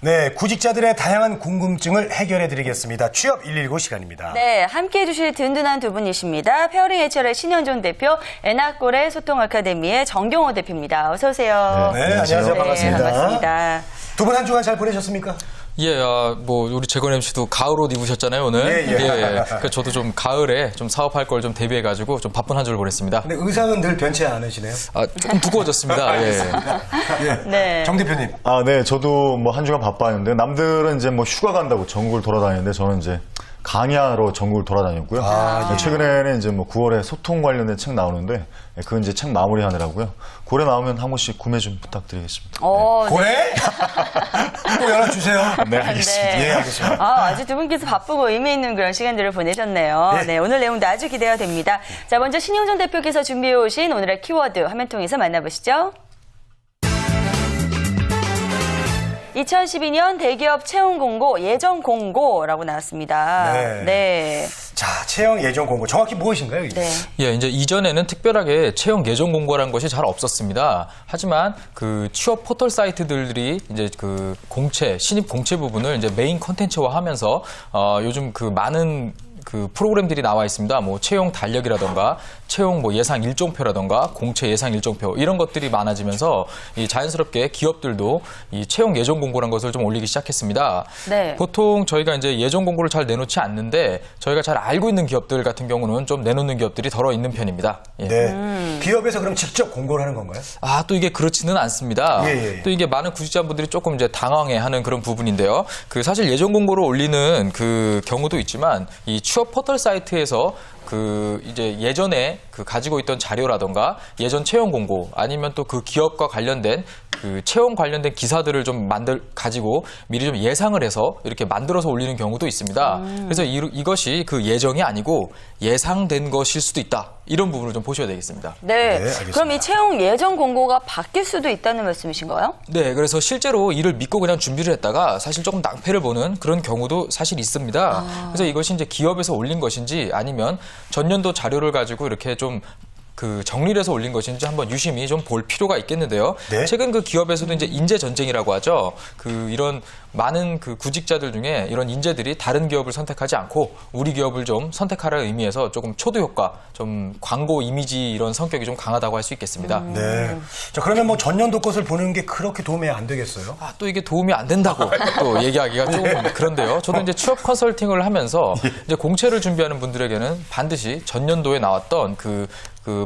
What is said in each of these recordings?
네, 구직자들의 다양한 궁금증을 해결해드리겠습니다. 취업 119 시간입니다. 네, 함께해 주실 든든한 두 분이십니다. 페어링 HR의 신현종 대표, 에나꼴의 소통 아카데미의 정경호 대표입니다. 어서 오세요. 네, 안녕하세요. 반갑습니다. 반갑습니다. 두 분 한 주간 잘 보내셨습니까? 예, 뭐 우리 재건 MC도 가을 옷 입으셨잖아요 오늘. 예. 그러니까 저도 좀 가을에 좀 사업할 걸 좀 대비해가지고 좀 바쁜 한 주를 보냈습니다. 근데 의상은 늘 변치 않으시네요. 조금 두꺼워졌습니다. 예. 네. 정 대표님. 네, 저도 뭐 한 주간 바빴는데 남들은 이제 뭐 휴가 간다고 전국을 돌아다니는데 저는 이제 강의하러 전국을 돌아다녔고요. 최근에는 이제 뭐 9월에 소통 관련된 책 나오는데 그건 이제 책 마무리하느라고요. 고래 나오면 한 권씩 구매 좀 부탁드리겠습니다. 고래? 꼭 연락 주세요. 네, 알겠습니다. 네. 예, 알겠습니다. 아주 두 분께서 바쁘고 의미 있는 그런 시간들을 보내셨네요. 네. 네, 오늘 내용도 아주 기대가 됩니다. 자, 먼저 신영준 대표께서 준비해 오신 오늘의 키워드 화면 통해서 만나보시죠. 2012년 대기업 채용 공고 예정 공고라고 나왔습니다. 네. 자, 채용 예정 공고. 정확히 무엇인가요? 이게? 네. 예, 이제 이전에는 특별하게 채용 예정 공고라는 것이 잘 없었습니다. 하지만 그 취업 포털 사이트들이 이제 그 공채, 신입 공채 부분을 이제 메인 컨텐츠화 하면서 요즘 그 많은 그 프로그램들이 나와 있습니다. 뭐 채용 달력이라던가 채용 뭐 예상 일정표라던가 공채 예상 일정표 이런 것들이 많아지면서 이 자연스럽게 기업들도 이 채용 예정 공고라는 것을 좀 올리기 시작했습니다. 네. 보통 저희가 이제 예정 공고를 잘 내놓지 않는데 저희가 잘 알고 있는 기업들 같은 경우는 좀 내놓는 기업들이 덜어 있는 편입니다. 예. 네. 기업에서 그럼 직접 공고를 하는 건가요? 또 이게 그렇지는 않습니다. 예. 또 이게 많은 구직자분들이 조금 이제 당황해하는 그런 부분인데요. 그 사실 예정 공고를 올리는 그 경우도 있지만 이 취업 포털 사이트에서 그 이제 예전에 그 가지고 있던 자료라던가 예전 채용 공고 아니면 또 그 기업과 관련된 그 채용 관련된 기사들을 좀 가지고 미리 좀 예상을 해서 이렇게 만들어서 올리는 경우도 있습니다. 그래서 이것이 그 예정이 아니고 예상된 것일 수도 있다. 이런 부분을 좀 보셔야 되겠습니다. 네. 알겠습니다. 그럼 이 채용 예정 공고가 바뀔 수도 있다는 말씀이신가요? 네, 그래서 실제로 이를 믿고 그냥 준비를 했다가 사실 조금 낭패를 보는 그런 경우도 사실 있습니다. 그래서 이것이 이제 기업에서 올린 것인지 아니면 전년도 자료를 가지고 이렇게 좀 그 정리를 해서 올린 것인지 한번 유심히 좀 볼 필요가 있겠는데요. 네. 최근 그 기업에서도 이제 인재 전쟁이라고 하죠. 그 이런 많은 그 구직자들 중에 이런 인재들이 다른 기업을 선택하지 않고 우리 기업을 좀 선택하라는 의미에서 조금 초도 효과, 좀 광고 이미지 이런 성격이 좀 강하다고 할 수 있겠습니다. 네. 자, 그러면 뭐 전년도 것을 보는 게 그렇게 도움이 안 되겠어요? 또 이게 도움이 안 된다고 또 얘기하기가 조금 그런데요. 저도 이제 취업 컨설팅을 하면서 이제 공채를 준비하는 분들에게는 반드시 전년도에 나왔던 그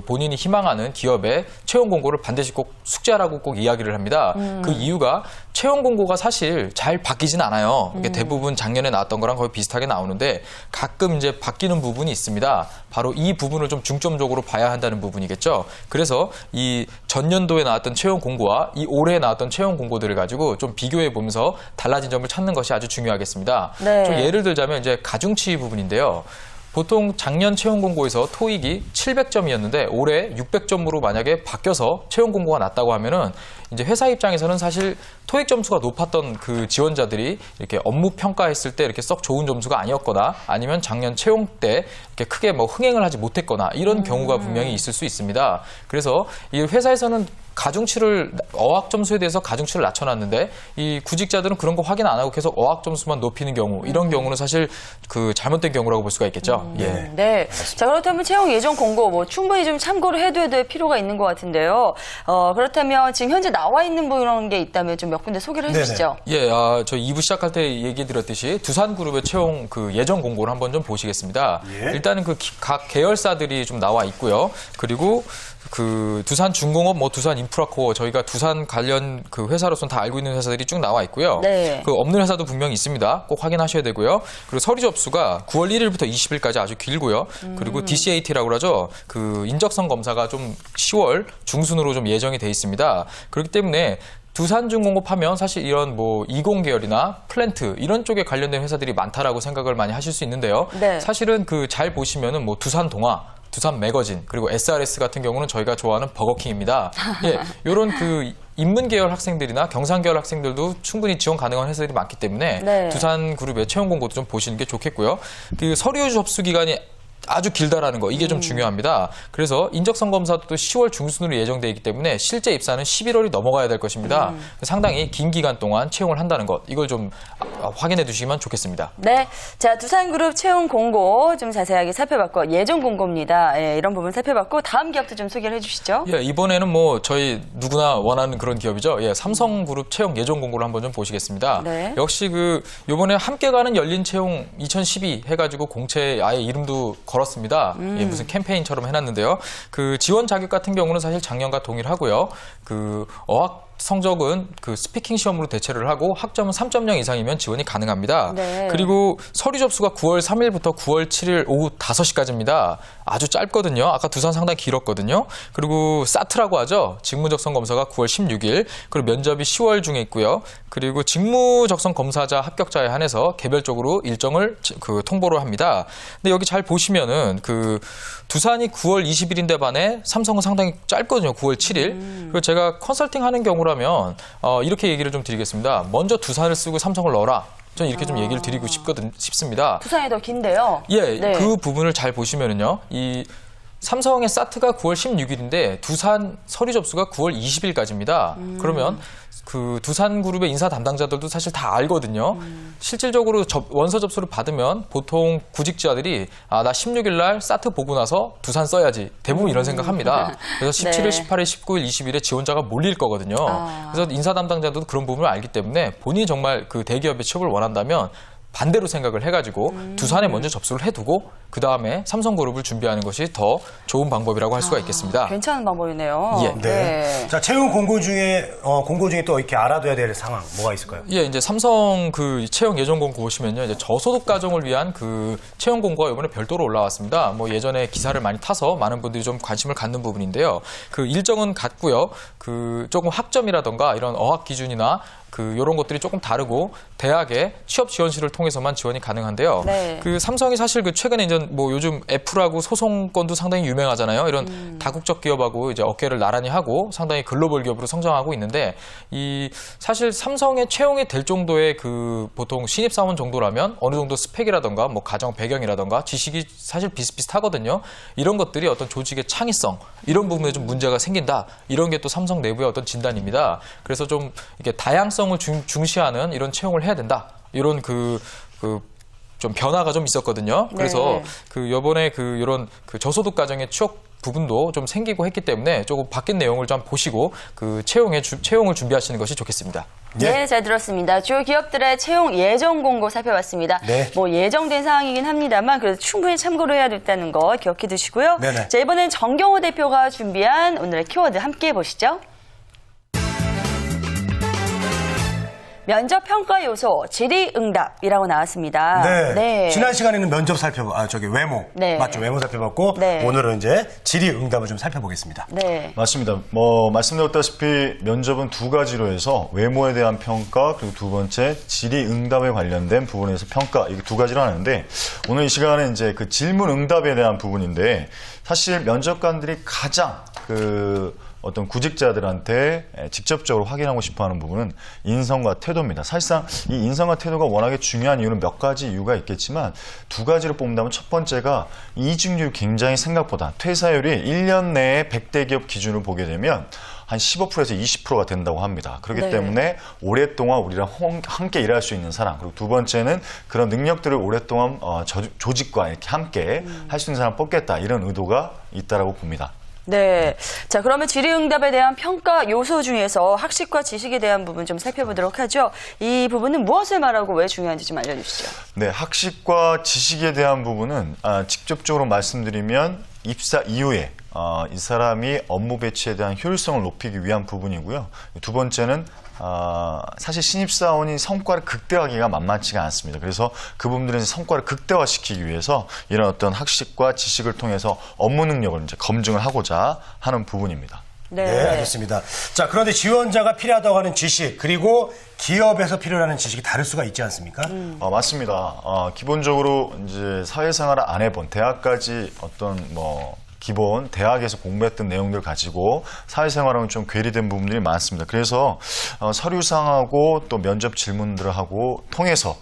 본인이 희망하는 기업의 채용 공고를 반드시 꼭 숙지하라고 꼭 이야기를 합니다. 그 이유가 채용 공고가 사실 잘 바뀌진 않아요. 이게 대부분 작년에 나왔던 거랑 거의 비슷하게 나오는데 가끔 이제 바뀌는 부분이 있습니다. 바로 이 부분을 좀 중점적으로 봐야 한다는 부분이겠죠. 그래서 이 전년도에 나왔던 채용 공고와 이 올해 나왔던 채용 공고들을 가지고 좀 비교해 보면서 달라진 점을 찾는 것이 아주 중요하겠습니다. 네. 좀 예를 들자면 이제 가중치 부분인데요. 보통 작년 채용 공고에서 토익이 700점이었는데 올해 600점으로 만약에 바뀌어서 채용 공고가 났다고 하면은 이제 회사 입장에서는 사실 토익 점수가 높았던 그 지원자들이 이렇게 업무 평가했을 때 이렇게 썩 좋은 점수가 아니었거나 아니면 작년 채용 때 이렇게 크게 뭐 흥행을 하지 못했거나 이런 경우가 분명히 있을 수 있습니다. 그래서 이 회사에서는 가중치를 어학 점수에 대해서 가중치를 낮춰놨는데 이 구직자들은 그런 거 확인 안 하고 계속 어학 점수만 높이는 경우 이런 경우는 사실 그 잘못된 경우라고 볼 수가 있겠죠. 예. 네. 자, 그렇다면 채용 예정 공고 뭐 충분히 좀 참고를 해둬야 될 필요가 있는 것 같은데요. 그렇다면 지금 현재 나와 있는 그런 게 있다면 좀 몇 군데 소개를 해주시죠. 예, 저희 2부 시작할 때 얘기 드렸듯이 두산그룹의 채용 그 예정 공고를 한번 좀 보시겠습니다. 예. 일단은 그 각 계열사들이 좀 나와 있고요. 그리고 그 두산중공업, 뭐 두산인프라코어 저희가 두산 관련 그 회사로서는 다 알고 있는 회사들이 쭉 나와 있고요. 네. 그 없는 회사도 분명히 있습니다. 꼭 확인하셔야 되고요. 그리고 서류 접수가 9월 1일부터 20일까지 아주 길고요. 그리고 DCAT라고 그러죠. 그 인적성 검사가 좀 10월 중순으로 좀 예정이 돼 있습니다. 그렇기 때문에 두산중공업 하면 사실 이런 뭐 이공계열이나 플랜트 이런 쪽에 관련된 회사들이 많다라고 생각을 많이 하실 수 있는데요. 네. 사실은 그 잘 보시면은 뭐 두산동아, 두산 매거진 그리고 SRS 같은 경우는 저희가 좋아하는 버거킹입니다. 예, 이런 그 인문 계열 학생들이나 경상 계열 학생들도 충분히 지원 가능한 회사들이 많기 때문에 네. 두산그룹의 채용 공고도 좀 보시는 게 좋겠고요. 그 서류 접수 기간이 아주 길다라는 거 이게 좀 중요합니다. 그래서 인적성 검사도 또 10월 중순으로 예정되어 있기 때문에 실제 입사는 11월이 넘어가야 될 것입니다. 상당히 긴 기간 동안 채용을 한다는 것 이걸 좀 확인해 두시면 좋겠습니다. 네. 자, 두산그룹 채용 공고 좀 자세하게 살펴봤고, 예정 공고입니다. 예, 이런 부분 살펴봤고, 다음 기업도 좀 소개를 해주시죠. 예, 이번에는 뭐 저희 누구나 원하는 그런 기업이죠. 예, 삼성그룹 채용 예정 공고를 한번 좀 보시겠습니다. 네. 역시 그 요번에 함께 가는 열린 채용 2012 해가지고 공채 아예 이름도 걸었습니다. 예, 무슨 캠페인처럼 해놨는데요. 그 지원 자격 같은 경우는 사실 작년과 동일하고요. 그 어학 성적은 그 스피킹 시험으로 대체를 하고 학점은 3.0 이상이면 지원이 가능합니다. 네. 그리고 서류 접수가 9월 3일부터 9월 7일 오후 5시까지입니다. 아주 짧거든요. 아까 두산 상당히 길었거든요. 그리고 사트라고 하죠. 직무적성 검사가 9월 16일, 그리고 면접이 10월 중에 있고요. 그리고 직무적성 검사자 합격자에 한해서 개별적으로 일정을 그 통보를 합니다. 근데 여기 잘 보시면은 그 두산이 9월 20일인데 반해 삼성은 상당히 짧거든요. 9월 7일. 그리고 제가 컨설팅 하는 경우라면 이렇게 얘기를 좀 드리겠습니다. 먼저 두산을 쓰고 삼성을 넣어라. 저는 이렇게 좀 얘기를 드리고 싶습니다. 두산이 더 긴데요. 예, 네. 그 부분을 잘 보시면은요. 이 삼성의 사트가 9월 16일인데 두산 서류 접수가 9월 20일까지입니다. 그러면 그 두산그룹의 인사 담당자들도 사실 다 알거든요. 실질적으로 원서 접수를 받으면 보통 구직자들이 나 16일 날 사트 보고 나서 두산 써야지. 대부분 이런 생각합니다. 그래서 17일, 네. 18일, 19일, 20일에 지원자가 몰릴 거거든요. 그래서 인사 담당자들도 그런 부분을 알기 때문에 본인이 정말 그 대기업에 취업을 원한다면 반대로 생각을 해가지고 두산에 먼저 접수를 해두고 그 다음에 삼성그룹을 준비하는 것이 더 좋은 방법이라고 할 수가 있겠습니다. 괜찮은 방법이네요. 예. 네. 자, 채용 공고 중에 또 이렇게 알아둬야 될 상황 뭐가 있을까요? 예, 이제 삼성 그 채용 예정 공고 보시면요, 이제 저소득 가정을 위한 그 채용 공고가 이번에 별도로 올라왔습니다. 뭐 예전에 기사를 많이 타서 많은 분들이 좀 관심을 갖는 부분인데요. 그 일정은 같고요. 그 조금 학점이라던가 이런 어학 기준이나 그 이런 것들이 조금 다르고 대학의 취업 지원실을 통해서만 지원이 가능한데요. 네. 그 삼성이 사실 그 최근에 이제 뭐 요즘 애플하고 소송건도 상당히 유명하잖아요. 이런 다국적 기업하고 이제 어깨를 나란히 하고 상당히 글로벌 기업으로 성장하고 있는데 이 사실 삼성에 채용이 될 정도의 그 보통 신입사원 정도라면 어느 정도 스펙이라던가 뭐 가정 배경이라던가 지식이 사실 비슷비슷하거든요. 이런 것들이 어떤 조직의 창의성 이런 부분에 좀 문제가 생긴다. 이런 게 또 삼성 내부의 어떤 진단입니다. 그래서 좀 이게 다양성을 중시하는 이런 채용을 해야 된다. 이런 좀 변화가 좀 있었거든요. 그래서 네. 그 요번에 그 이런 그 저소득 가정의 취업 부분도 좀 생기고 했기 때문에 조금 바뀐 내용을 좀 보시고 그 채용을 준비하시는 것이 좋겠습니다. 네, 잘 들었습니다. 주요 기업들의 채용 예정 공고 살펴봤습니다. 네. 뭐 예정된 상황이긴 합니다만 그래도 충분히 참고를 해야 됐다는 거 기억해 두시고요. 네네. 자, 이번엔 정경호 대표가 준비한 오늘의 키워드 함께 보시죠. 면접 평가 요소 질의응답이라고 나왔습니다. 네. 지난 시간에는 면접 외모. 네. 맞죠? 외모 살펴봤고, 네. 오늘은 이제 질의응답을 좀 살펴보겠습니다. 네. 맞습니다. 뭐 말씀드렸다시피 면접은 두 가지로 해서 외모에 대한 평가 그리고 두 번째 질의응답에 관련된 부분에서 평가 이게 두 가지로 하는데 오늘 이 시간은 이제 그 질문응답에 대한 부분인데 사실 면접관들이 가장 어떤 구직자들한테 직접적으로 확인하고 싶어하는 부분은 인성과 태도입니다. 사실상 이 인성과 태도가 워낙에 중요한 이유는 몇 가지 이유가 있겠지만 두 가지로 뽑는다면 첫 번째가 이직률이 굉장히 생각보다 퇴사율이 1년 내에 100대 기업 기준으로 보게 되면 한 15%에서 20%가 된다고 합니다. 그렇기 네. 때문에 오랫동안 우리랑 함께 일할 수 있는 사람 그리고 두 번째는 그런 능력들을 오랫동안 조직과 이렇게 함께 할 수 있는 사람 뽑겠다 이런 의도가 있다라고 봅니다. 네. 자, 그러면 질의응답에 대한 평가 요소 중에서 학식과 지식에 대한 부분 좀 살펴보도록 하죠. 이 부분은 무엇을 말하고 왜 중요한지 좀 알려주시죠. 네, 학식과 지식에 대한 부분은 직접적으로 말씀드리면 입사 이후에 이 사람이 업무 배치에 대한 효율성을 높이기 위한 부분이고요. 두 번째는 사실 신입사원이 성과를 극대화하기가 만만치가 않습니다. 그래서 그 부분들은 성과를 극대화시키기 위해서 이런 어떤 학식과 지식을 통해서 업무 능력을 이제 검증을 하고자 하는 부분입니다. 네. 네, 알겠습니다. 자, 그런데 지원자가 필요하다고 하는 지식, 그리고 기업에서 필요로 하는 지식이 다를 수가 있지 않습니까? 맞습니다. 기본적으로 이제 사회생활을 안 해본 대학까지 어떤 기본 대학에서 공부했던 내용들 가지고 사회생활하고는 좀 괴리된 부분들이 많습니다. 그래서 서류상하고 또 면접 질문들을 하고 통해서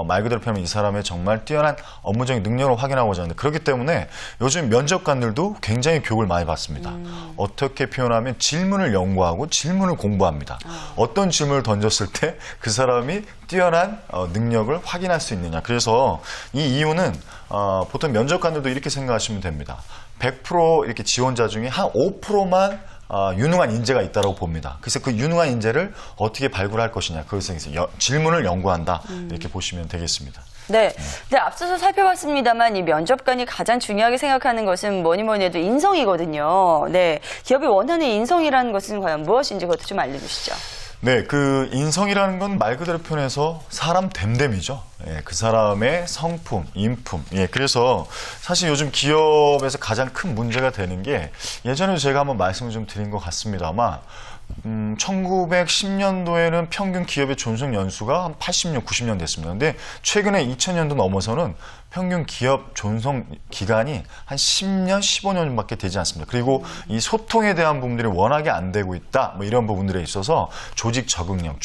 말 그대로 표현하면 이 사람의 정말 뛰어난 업무적인 능력을 확인하고자 하는데 그렇기 때문에 요즘 면접관들도 굉장히 교육을 많이 받습니다. 어떻게 표현하면 질문을 연구하고 질문을 공부합니다. 어떤 질문을 던졌을 때 그 사람이 뛰어난 능력을 확인할 수 있느냐. 그래서 이 이유는 보통 면접관들도 이렇게 생각하시면 됩니다. 100% 이렇게 지원자 중에 한 5%만 유능한 인재가 있다고 봅니다. 그래서 그 유능한 인재를 어떻게 발굴할 것이냐. 그것에 대해서 질문을 연구한다. 이렇게 보시면 되겠습니다. 네. 네, 앞서서 살펴봤습니다만 이 면접관이 가장 중요하게 생각하는 것은 뭐니 해도 인성이거든요. 네. 기업이 원하는 인성이라는 것은 과연 무엇인지 그것도 좀 알려주시죠. 네, 그 인성이라는 건 말 그대로 표현해서 사람 됨됨이죠. 예, 그 사람의 성품, 인품. 예, 그래서 사실 요즘 기업에서 가장 큰 문제가 되는 게 예전에도 제가 한번 말씀을 좀 드린 것 같습니다만 1910년도에는 평균 기업의 존속 연수가 한 80년, 90년 됐습니다. 근데 최근에 2000년도 넘어서는 평균 기업 존속 기간이 한 10년, 15년밖에 되지 않습니다. 그리고 이 소통에 대한 부분들이 워낙에 안 되고 있다. 뭐 이런 부분들에 있어서 조직 적응력,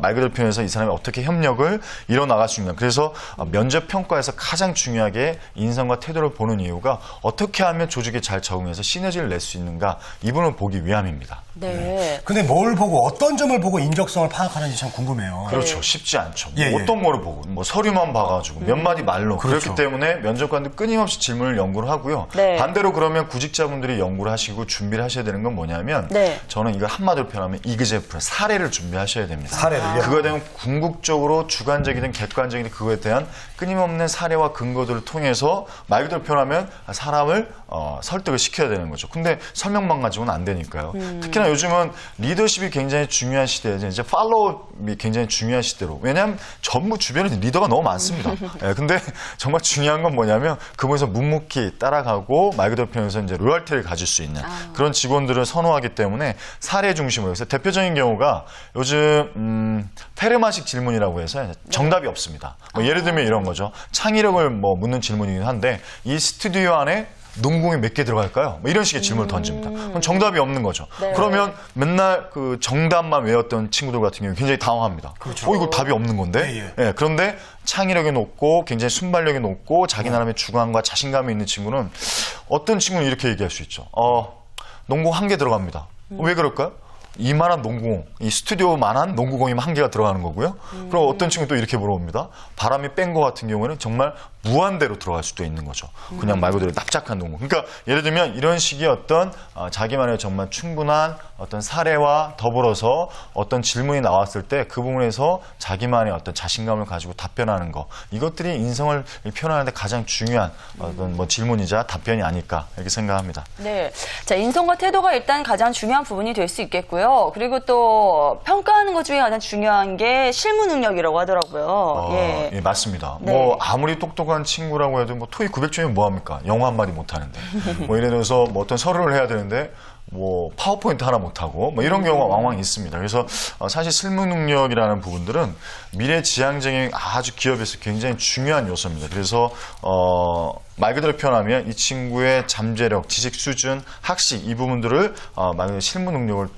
말 그대로 표현해서 이 사람이 어떻게 협력을 이뤄나갈 수 있냐. 그래서 면접 평가에서 가장 중요하게 인성과 태도를 보는 이유가 어떻게 하면 조직에 잘 적응해서 시너지를 낼 수 있는가. 이 부분을 보기 위함입니다. 네. 근데 뭘 보고 어떤 점을 보고 인적성을 파악하는지 참 궁금해요. 그렇죠. 쉽지 않죠. 예, 예. 어떤 거를 보고, 뭐 서류만 봐가지고 몇 마디 말로 그렇죠. 그렇기 때문에 면접관들 끊임없이 질문을 연구를 하고요. 네. 반대로 그러면 구직자분들이 연구를 하시고 준비를 하셔야 되는 건 뭐냐면 네. 저는 이걸 한마디로 표현하면 이그제플 사례를 준비하셔야 됩니다. 사례를요? 그거에 대한 궁극적으로 주관적이든 객관적이든 그거에 대한 끊임없는 사례와 근거들을 통해서 말 그대로 표현하면 사람을 설득을 시켜야 되는 거죠. 근데 설명만 가지고는 안 되니까요. 특히나 요즘은 리더십이 굉장히 중요한 시대에 이제 팔로우업이 굉장히 중요한 시대로. 왜냐하면 전부 주변에 리더가 너무 많습니다. 예, 근데 정말 중요한 건 뭐냐면 그분에서 묵묵히 따라가고 말 그대로 표현해서 이제 로열티를 가질 수 있는 그런 직원들을 선호하기 때문에 사례 중심으로 해서 대표적인 경우가 요즘 페르마식 질문이라고 해서 정답이 없습니다. 뭐 예를 들면 이런 거죠. 창의력을 뭐 묻는 질문이긴 한데 이 스튜디오 안에 농구공이 몇 개 들어갈까요? 뭐 이런 식의 질문을 던집니다. 그럼 정답이 없는 거죠. 네. 그러면 맨날 그 정답만 외웠던 친구들 같은 경우 굉장히 당황합니다. 그렇죠. 이거 답이 없는 건데? 예, 예, 그런데 창의력이 높고 굉장히 순발력이 높고 자기 나름의 주관과 자신감이 있는 친구는 어떤 친구는 이렇게 얘기할 수 있죠. 농구 1개 들어갑니다. 왜 그럴까요? 이만한 농구공, 이 스튜디오만한 농구공이면 1개가 들어가는 거고요. 그럼 어떤 친구는 또 이렇게 물어봅니다. 바람이 뺀 거 같은 경우는 정말 무한대로 들어갈 수도 있는 거죠. 그냥 말 그대로 납작한 농구. 그러니까 예를 들면 이런 식의 어떤 자기만의 정말 충분한 어떤 사례와 더불어서 어떤 질문이 나왔을 때 그 부분에서 자기만의 어떤 자신감을 가지고 답변하는 거. 이것들이 인성을 표현하는 데 가장 중요한 어떤 뭐 질문이자 답변이 아닐까 이렇게 생각합니다. 네. 자, 인성과 태도가 일단 가장 중요한 부분이 될 수 있겠고요. 그리고 또 평가하는 것 중에 가장 중요한 게 실무 능력이라고 하더라고요. 예. 예, 맞습니다. 네. 뭐 아무리 똑똑한 친구라고 해도 뭐 토익 900점이면 뭐 합니까? 영어 한마디 못 하는데. 뭐 예를 들어서 뭐 어떤 서류를 해야 되는데 뭐 파워포인트 하나 못하고 뭐 이런 경우가 왕왕 있습니다. 그래서 사실 실무 능력이라는 부분들은 미래지향적인 아주 기업에서 굉장히 중요한 요소입니다. 그래서 말 그대로 표현하면 이 친구의 잠재력, 지식 수준, 학식 이 부분들을 말 그대로 실무 능력을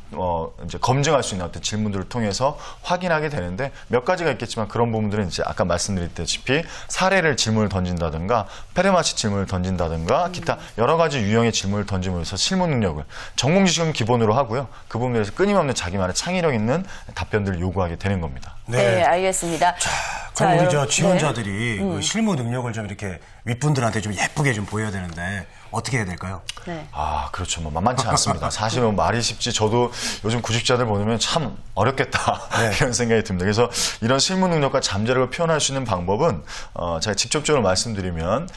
이제 검증할 수 있는 어떤 질문들을 통해서 확인하게 되는데 몇 가지가 있겠지만 그런 부분들은 이제 아까 말씀드렸다시피 사례를 질문을 던진다든가 페르마식 질문을 던진다든가 기타 여러 가지 유형의 질문을 던짐으로써 실무 능력을 전공 지식은 기본으로 하고요. 그 부분에서 끊임없는 자기만의 창의력 있는 답변들을 요구하게 되는 겁니다. 네, 알겠습니다. 그럼 우리 여러분, 저 지원자들이 그 실무 능력을 좀 이렇게 윗분들한테 좀 예쁘게 좀 보여야 되는데 어떻게 해야 될까요? 네. 그렇죠. 뭐 만만치 않습니다. 사실은 말이 쉽지 저도 요즘 구직자들 보면 참 어렵겠다 이런 생각이 듭니다. 그래서 이런 실무 능력과 잠재력을 표현할 수 있는 방법은 제가 직접적으로 말씀드리면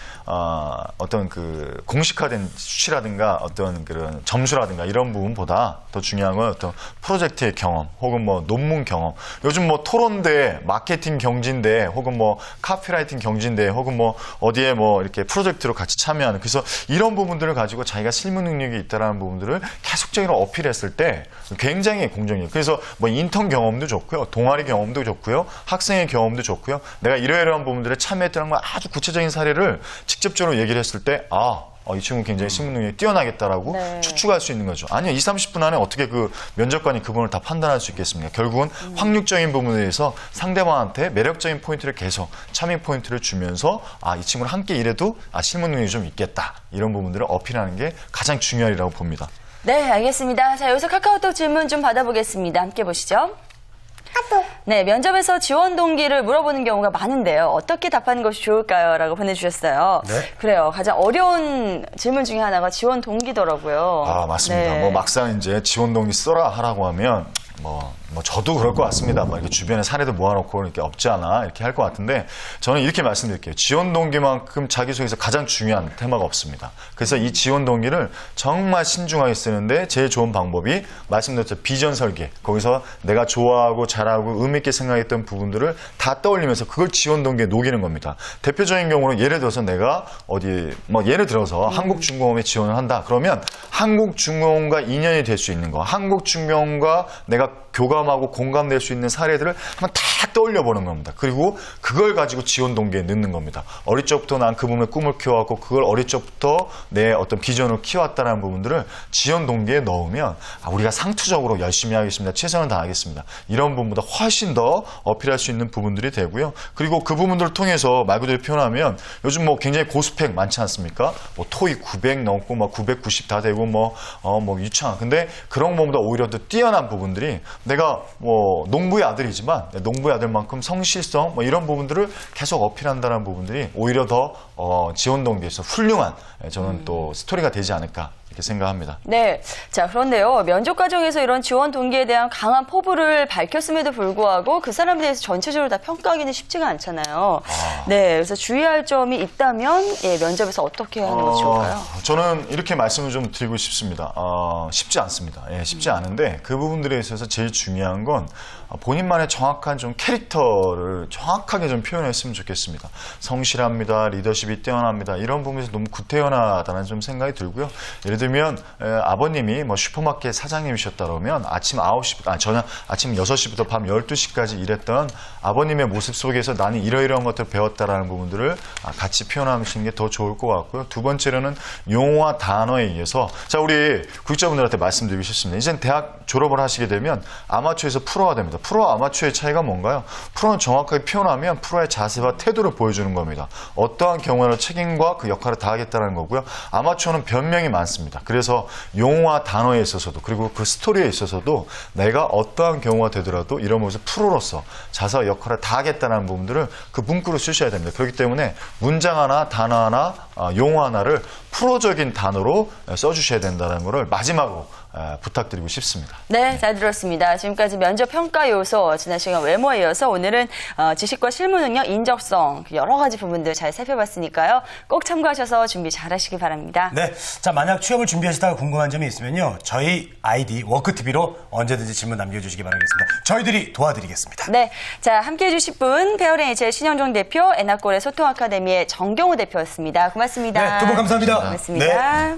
어떤 그 공식화된 수치라든가 어떤 그런 점수라든가 이런 부분보다 더 중요한 건 어떤 프로젝트의 경험 혹은 뭐 논문 경험 요즘 뭐 토론대, 마케팅 경진대 혹은 뭐 카피라이팅 경진대 혹은 뭐 어디에 뭐 이렇게 프로젝트로 같이 참여하는 그래서 이런 부분들을 가지고 자기가 실무 능력이 있다라는 부분들을 계속적으로 어필했을 때 굉장히 공정해요. 그래서 뭐 인턴 경험도 좋고요. 동아리 경험도 좋고요. 학생의 경험도 좋고요. 내가 이러이러한 부분들에 참여했다는 걸 아주 구체적인 사례를 직접적으로 얘기를 했을 때 이 친구 굉장히 실무 능력이 뛰어나겠다라고 네. 추측할 수 있는 거죠. 아니요, 2, 30분 안에 어떻게 그 면접관이 그분을 다 판단할 수 있겠습니까? 결국은 확률적인 부분에 대해서 상대방한테 매력적인 포인트를 계속 차밍 포인트를 주면서 이 친구랑 함께 일해도 실무 능력이 좀 있겠다. 이런 부분들을 어필하는 게 가장 중요하리라고 봅니다. 네, 알겠습니다. 자, 여기서 카카오톡 질문 좀 받아보겠습니다. 함께 보시죠. 네, 면접에서 지원 동기를 물어보는 경우가 많은데요. 어떻게 답하는 것이 좋을까요? 라고 보내주셨어요. 네. 그래요. 가장 어려운 질문 중에 하나가 지원 동기더라고요. 맞습니다. 네. 뭐 막상 이제 지원 동기 써라 하라고 하면 뭐 저도 그럴 것 같습니다. 뭐 이렇게 주변에 사례도 모아놓고 이렇게 없지 않아 이렇게 할 것 같은데 저는 이렇게 말씀드릴게요. 지원 동기만큼 자기소개에서 가장 중요한 테마가 없습니다. 그래서 이 지원 동기를 정말 신중하게 쓰는데 제일 좋은 방법이 말씀드렸죠. 비전 설계. 거기서 내가 좋아하고 잘하고 의미 있게 생각했던 부분들을 다 떠올리면서 그걸 지원 동기에 녹이는 겁니다. 대표적인 경우는 예를 들어서 내가 예를 들어서 한국중공업에 지원을 한다. 그러면 한국중공업과 인연이 될 수 있는 거, 한국중공업과 내가 교감하고 공감될 수 있는 사례들을 한번 다 떠올려 보는 겁니다. 그리고 그걸 가지고 지원 동기에 넣는 겁니다. 어릴 적부터 난 그 부분에 꿈을 키워왔고 그걸 어릴 적부터 내 어떤 비전을 키워왔다는 부분들을 지원 동기에 넣으면 우리가 상투적으로 열심히 하겠습니다. 최선을 다하겠습니다. 이런 부분보다 훨씬 더 어필할 수 있는 부분들이 되고요. 그리고 그 부분들을 통해서 말 그대로 표현하면 요즘 굉장히 고스펙 많지 않습니까? 토익 900 넘고 990 다 되고 유창. 근데 그런 것보다 오히려 더 뛰어난 부분들이 내가 농부의 아들이지만 농부의 아들만큼 성실성 이런 부분들을 계속 어필한다는 부분들이 오히려 더 지원 동기에서 훌륭한 저는 또 스토리가 되지 않을까 이렇게 생각합니다. 네. 자, 그런데요. 면접 과정에서 이런 지원 동기에 대한 강한 포부를 밝혔음에도 불구하고 그 사람에 대해서 전체적으로 다 평가하기는 쉽지가 않잖아요. 네. 그래서 주의할 점이 있다면 면접에서 어떻게 하는 것이 좋을까요? 저는 이렇게 말씀을 좀 드리고 싶습니다. 쉽지 않습니다. 쉽지 않은데 그 부분들에 있어서 제일 중요한 건 본인만의 정확한 좀 캐릭터를 정확하게 좀 표현했으면 좋겠습니다. 성실합니다. 리더십이 뛰어납니다. 이런 부분에서 너무 구태연하다는 좀 생각이 들고요. 예를 들면 아버님이 슈퍼마켓 사장님이셨다 그러면 아침 6시부터 밤 12시까지 일했던 아버님의 모습 속에서 나는 이러이러한 것들을 배웠다라는 부분들을 같이 표현하시는 게 더 좋을 것 같고요. 두 번째로는 용어와 단어에 의해서 우리 구독자분들한테 말씀드리고 싶습니다. 이젠 대학 졸업을 하시게 되면 아마추어에서 프로가 됩니다. 프로와 아마추어의 차이가 뭔가요? 프로는 정확하게 표현하면 프로의 자세와 태도를 보여주는 겁니다. 어떠한 경우에는 책임과 그 역할을 다하겠다는 거고요. 아마추어는 변명이 많습니다. 그래서 용어와 단어에 있어서도 그리고 그 스토리에 있어서도 내가 어떠한 경우가 되더라도 이런 모습 프로로서 자세와 역할을 다하겠다는 부분들을 그 문구로 쓰셔야 됩니다. 그렇기 때문에 문장 하나, 단어 하나, 용어 하나를 프로적인 단어로 써주셔야 된다는 것을 마지막으로 부탁드리고 싶습니다. 네, 잘 들었습니다. 지금까지 면접 평가 요소, 지난 시간 외모에 이어서 오늘은 지식과 실무 능력, 인적성 여러 가지 부분들 잘 살펴봤으니까요. 꼭 참고하셔서 준비 잘하시기 바랍니다. 네. 자, 만약 취업을 준비하시다가 궁금한 점이 있으면요. 저희 아이디 워크TV로 언제든지 질문 남겨주시기 바라겠습니다. 저희들이 도와드리겠습니다. 네, 자 함께 해주실 분 페어레이즈의 신영종 대표, 에나골의 소통 아카데미의 정경호 대표였습니다. 고맙습니다. 네, 두 분 감사합니다. 고맙습니다. 네.